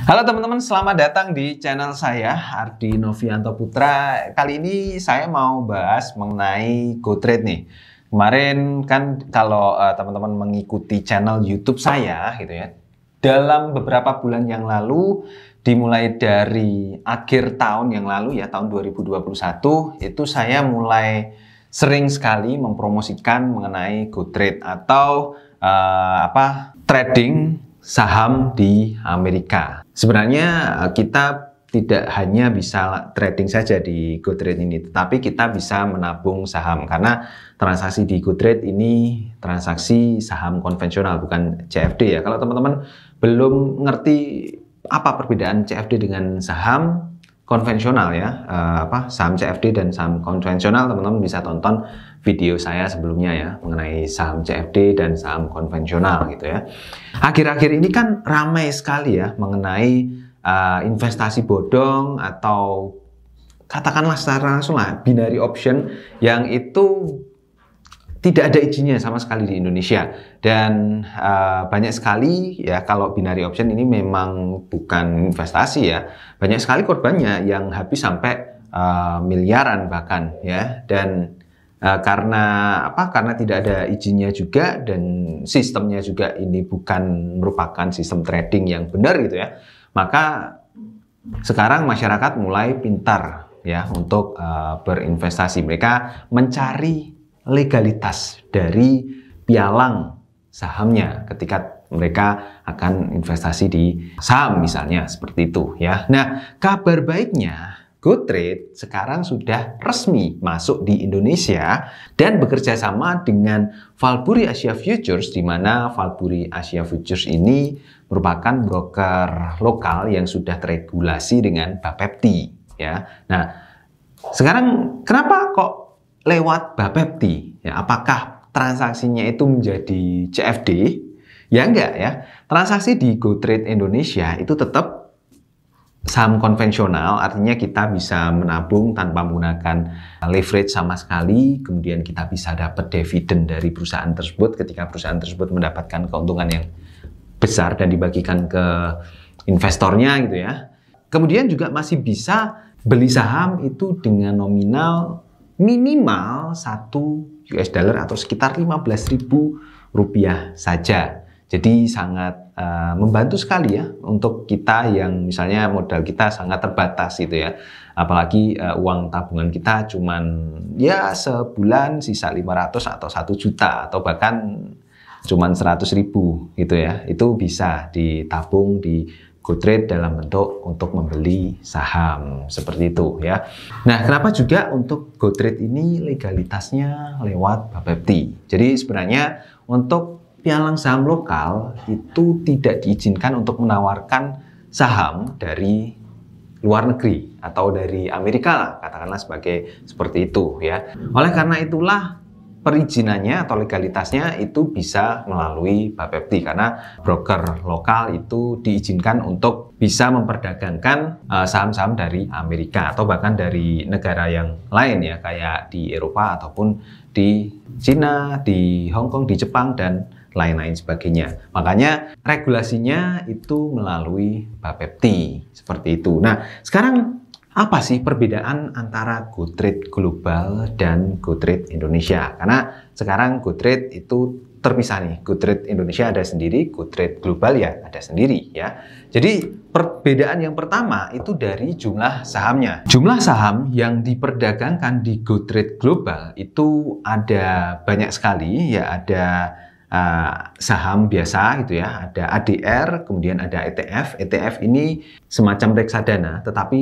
Halo teman-teman, selamat datang di channel saya, Ardi Novianto Putra. Kali ini saya mau bahas mengenai GoTrade nih. Kemarin kan kalau teman-teman mengikuti channel YouTube saya gitu ya, dalam beberapa bulan yang lalu, dimulai dari akhir tahun yang lalu ya, tahun 2021, itu saya mulai sering sekali mempromosikan mengenai GoTrade atau trading saham di Amerika. Sebenarnya kita tidak hanya bisa trading saja di GoTrade ini, tetapi kita bisa menabung saham karena transaksi di GoTrade ini transaksi saham konvensional, bukan CFD ya. Kalau teman-teman belum ngerti apa perbedaan CFD dengan saham konvensional ya, saham CFD dan saham konvensional, teman-teman bisa tonton video saya sebelumnya ya mengenai saham CFD dan saham konvensional gitu ya. Akhir-akhir ini kan ramai sekali ya mengenai investasi bodong atau katakanlah secara langsung lah binary option yang itu tidak ada izinnya sama sekali di Indonesia, dan banyak sekali ya, kalau binary option ini memang bukan investasi ya, banyak sekali korbannya yang habis sampai miliaran bahkan ya. Dan karena tidak ada izinnya juga dan sistemnya juga ini bukan merupakan sistem trading yang benar gitu ya, maka sekarang masyarakat mulai pintar ya untuk berinvestasi. Mereka mencari legalitas dari pialang sahamnya ketika mereka akan investasi di saham misalnya, seperti itu ya. Nah, kabar baiknya GoTrade sekarang sudah resmi masuk di Indonesia dan bekerja sama dengan Valbury Asia Futures, di mana Valbury Asia Futures ini merupakan broker lokal yang sudah teregulasi dengan Bapepti ya. Nah, sekarang kenapa kok lewat Bapepti ya? Apakah transaksinya itu menjadi CFD? Ya enggak ya. Transaksi di GoTrade Indonesia itu tetap saham konvensional, artinya kita bisa menabung tanpa menggunakan leverage sama sekali, kemudian kita bisa dapat dividen dari perusahaan tersebut ketika perusahaan tersebut mendapatkan keuntungan yang besar dan dibagikan ke investornya gitu ya. Kemudian juga masih bisa beli saham itu dengan nominal minimal 1 US dollar atau sekitar 15.000 rupiah saja. Jadi sangat membantu sekali ya untuk kita yang misalnya modal kita sangat terbatas gitu ya. Apalagi uang tabungan kita cuman ya sebulan sisa 500 atau 1 juta atau bahkan cuman 100.000 gitu ya. Itu bisa ditabung di GoTrade dalam bentuk untuk membeli saham, seperti itu ya. Nah, kenapa juga untuk GoTrade ini legalitasnya lewat Bapepti? Jadi sebenarnya untuk pialang saham lokal itu tidak diizinkan untuk menawarkan saham dari luar negeri atau dari Amerika lah, katakanlah seperti itu ya. Oleh karena itulah perizinannya atau legalitasnya itu bisa melalui Bapepti, karena broker lokal itu diizinkan untuk bisa memperdagangkan saham-saham dari Amerika atau bahkan dari negara yang lain ya, kayak di Eropa ataupun di Cina, di Hong Kong, di Jepang, dan lain-lain sebagainya. Makanya regulasinya itu melalui Bapepti, seperti itu. Nah, sekarang apa sih perbedaan antara GoTrade Global dan GoTrade Indonesia? Karena sekarang GoTrade itu terpisah nih. GoTrade Indonesia ada sendiri, GoTrade Global ya ada sendiri ya. Jadi perbedaan yang pertama itu dari jumlah sahamnya. Jumlah saham yang diperdagangkan di GoTrade Global itu ada banyak sekali ya. Ada saham biasa gitu ya, ada ADR, kemudian ada ETF. ETF ini semacam reksadana, tetapi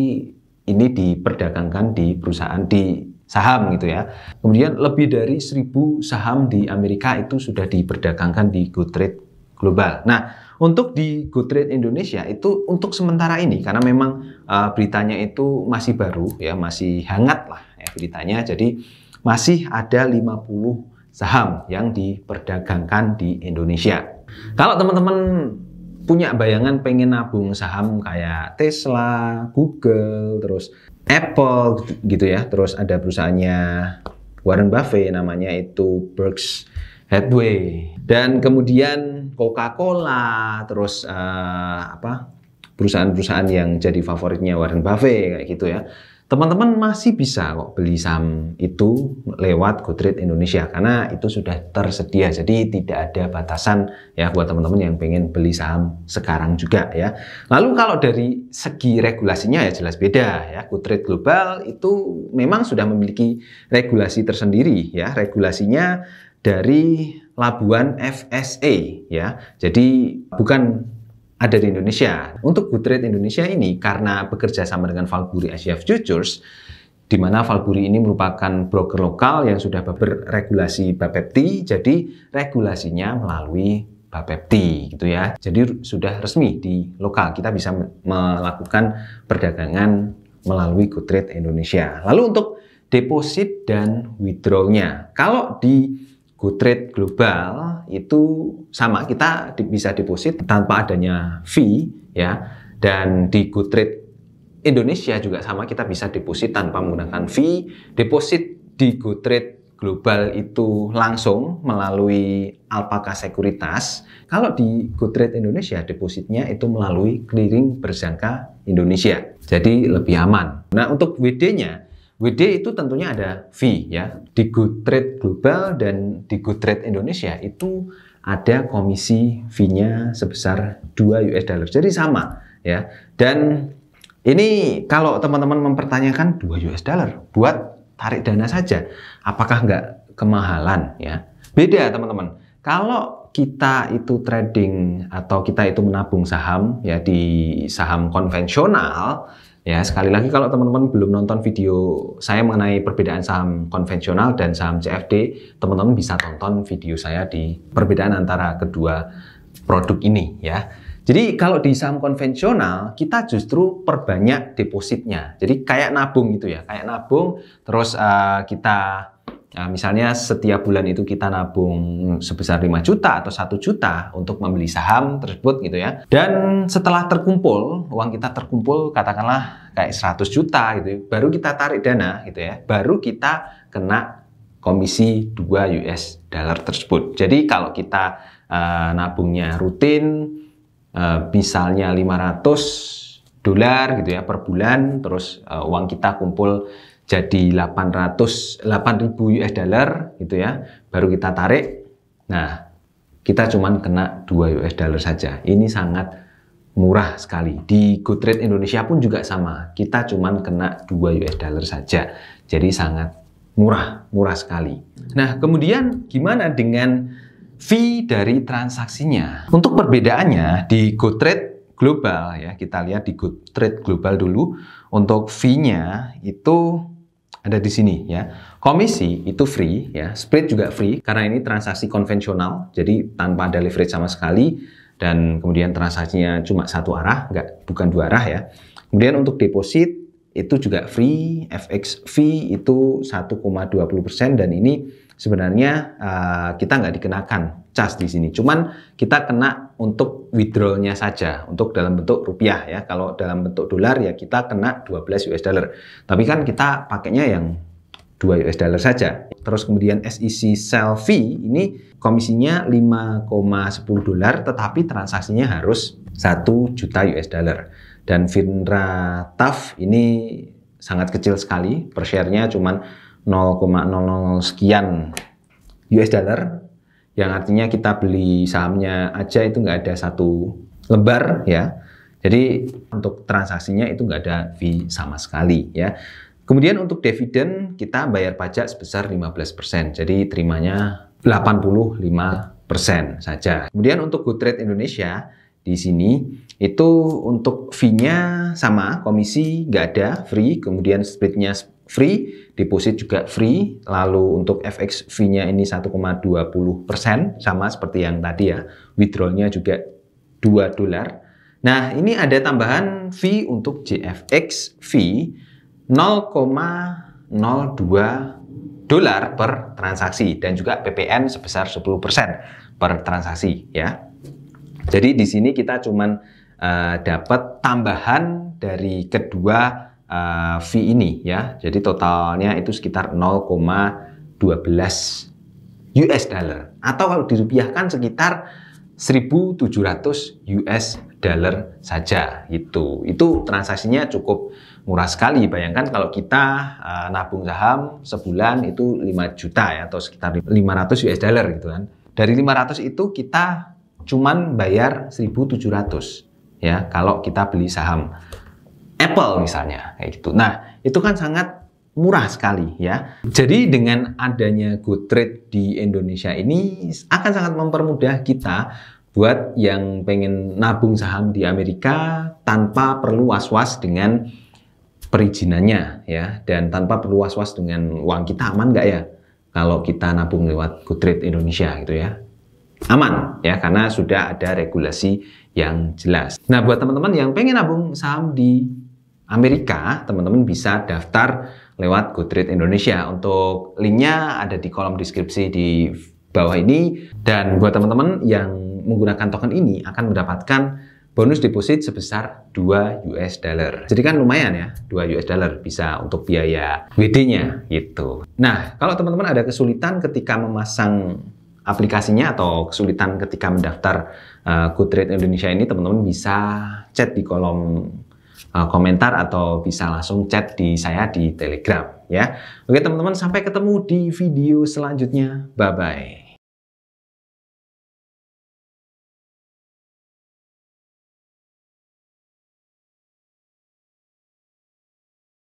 ini diperdagangkan di perusahaan di saham gitu ya. Kemudian lebih dari 1.000 saham di Amerika itu sudah diperdagangkan di GoTrade Global. Nah, untuk di GoTrade Indonesia itu untuk sementara ini, karena memang beritanya itu masih baru ya, masih hangat lah ya beritanya. Jadi masih ada 50 saham yang diperdagangkan di Indonesia. Kalau teman-teman punya bayangan pengen nabung saham kayak Tesla, Google, terus Apple gitu ya, terus ada perusahaannya Warren Buffett namanya itu Berkshire Hathaway, dan kemudian Coca-Cola, terus perusahaan-perusahaan yang jadi favoritnya Warren Buffett kayak gitu ya. Teman-teman masih bisa kok beli saham itu lewat GoTrade Indonesia karena itu sudah tersedia. Jadi tidak ada batasan ya buat teman-teman yang pengen beli saham sekarang juga ya. Lalu kalau dari segi regulasinya ya jelas beda ya. GoTrade Global itu memang sudah memiliki regulasi tersendiri ya. Regulasinya dari Labuan FSA ya. Jadi bukan ada di Indonesia. Untuk GoTrade Indonesia ini karena bekerja sama dengan Valbury Asia Futures, di mana Valbury ini merupakan broker lokal yang sudah berregulasi Bapepti, jadi regulasinya melalui Bapepti gitu ya. Jadi sudah resmi di lokal, kita bisa melakukan perdagangan melalui GoTrade Indonesia. Lalu untuk deposit dan withdrawal-nya, kalau di GoTrade Global itu sama, kita bisa deposit tanpa adanya fee ya, dan di GoTrade Indonesia juga sama, kita bisa deposit tanpa menggunakan fee. Deposit di GoTrade Global itu langsung melalui Alpaka Sekuritas. Kalau di GoTrade Indonesia depositnya itu melalui clearing berjangka Indonesia, jadi lebih aman. Nah untuk WD-nya, WD itu tentunya ada fee ya. Di GoTrade Global dan di GoTrade Indonesia itu ada komisi fee-nya sebesar 2 US dollar. Jadi sama ya. Dan ini kalau teman-teman mempertanyakan 2 US dollar buat tarik dana saja, apakah nggak kemahalan ya? Beda teman-teman. Kalau kita itu trading atau kita itu menabung saham ya di saham konvensional, ya, sekali lagi kalau teman-teman belum nonton video saya mengenai perbedaan saham konvensional dan saham CFD, teman-teman bisa tonton video saya di perbedaan antara kedua produk ini ya. Jadi kalau di saham konvensional kita justru perbanyak depositnya. Jadi kayak nabung gitu ya, kayak nabung terus kita misalnya setiap bulan itu kita nabung sebesar 5 juta atau 1 juta untuk membeli saham tersebut gitu ya. Dan setelah terkumpul, uang kita terkumpul katakanlah kayak 100 juta gitu, baru kita tarik dana gitu ya, baru kita kena komisi 2 US dollar tersebut. Jadi kalau kita nabungnya rutin, misalnya 500 dolar gitu ya per bulan, terus uang kita kumpul jadi 8.000 US dollar gitu ya, baru kita tarik. Nah, kita cuman kena 2 US dollar saja. Ini sangat murah sekali. Di GoTrade Indonesia pun juga sama. Kita cuman kena 2 US dollar saja. Jadi sangat murah sekali. Nah, kemudian gimana dengan fee dari transaksinya? Untuk perbedaannya di GoTrade Global ya, kita lihat di GoTrade Global dulu. Untuk fee-nya itu ada di sini ya. Komisi itu free ya, spread juga free karena ini transaksi konvensional, jadi tanpa ada leverage sama sekali, dan kemudian transaksinya cuma satu arah, bukan dua arah ya. Kemudian untuk deposit itu juga free, FX fee itu 1,20%, dan ini sebenarnya kita nggak dikenakan cas di sini, cuman kita kena untuk withdrawalnya saja, untuk dalam bentuk rupiah ya. Kalau dalam bentuk dolar ya kita kena 12 US dollar, tapi kan kita pakainya yang 2 US dollar saja. Terus kemudian SEC sell fee ini komisinya 5,10 dolar, tetapi transaksinya harus 1 juta US dollar. Dan FINRA TAF ini sangat kecil sekali, per share-nya cuman 0,00 sekian US dollar, yang artinya kita beli sahamnya aja itu nggak ada 1 lembar ya. Jadi untuk transaksinya itu nggak ada fee sama sekali ya. Kemudian untuk dividen kita bayar pajak sebesar 15%, jadi terimanya 85% saja. Kemudian untuk GoTrade Indonesia di sini itu untuk fee-nya sama, komisi nggak ada, free, kemudian spread-nya free, deposit juga free, lalu untuk FX fee-nya ini 1,20%, sama seperti yang tadi ya, withdrawal-nya juga 2 dolar. Nah, ini ada tambahan fee untuk JFX fee 0,02 dolar per transaksi, dan juga PPN sebesar 10% per transaksi ya. Jadi di sini kita cuman dapat tambahan dari kedua fee ini ya. Jadi totalnya itu sekitar 0,12 US dollar, atau kalau dirupiahkan sekitar 1.700 US dollar saja. Itu transaksinya cukup murah sekali. Bayangkan kalau kita nabung saham sebulan itu 5 juta ya, atau sekitar 500 US dollar gitu kan. Dari 500 itu kita cuman bayar 1.700 ya kalau kita beli saham Apple misalnya kayak gitu. Nah, itu kan sangat murah sekali ya. Jadi dengan adanya GoTrade di Indonesia ini akan sangat mempermudah kita buat yang pengen nabung saham di Amerika tanpa perlu was-was dengan perizinannya ya, dan tanpa perlu was-was dengan uang kita aman nggak ya kalau kita nabung lewat GoTrade Indonesia gitu ya. Aman ya, karena sudah ada regulasi yang jelas. Nah, buat teman-teman yang pengen nabung saham di Amerika, teman-teman bisa daftar lewat GoTrade Indonesia. Untuk linknya ada di kolom deskripsi di bawah ini. Dan buat teman-teman yang menggunakan token ini akan mendapatkan bonus deposit sebesar 2 US dollar. Jadi kan lumayan ya, 2 US dollar bisa untuk biaya WD-nya gitu. Nah, kalau teman-teman ada kesulitan ketika memasang aplikasinya atau kesulitan ketika mendaftar GoTrade Indonesia ini, teman-teman bisa chat di kolom komentar atau bisa langsung chat di saya di Telegram ya. Oke teman-teman, sampai ketemu di video selanjutnya. Bye bye.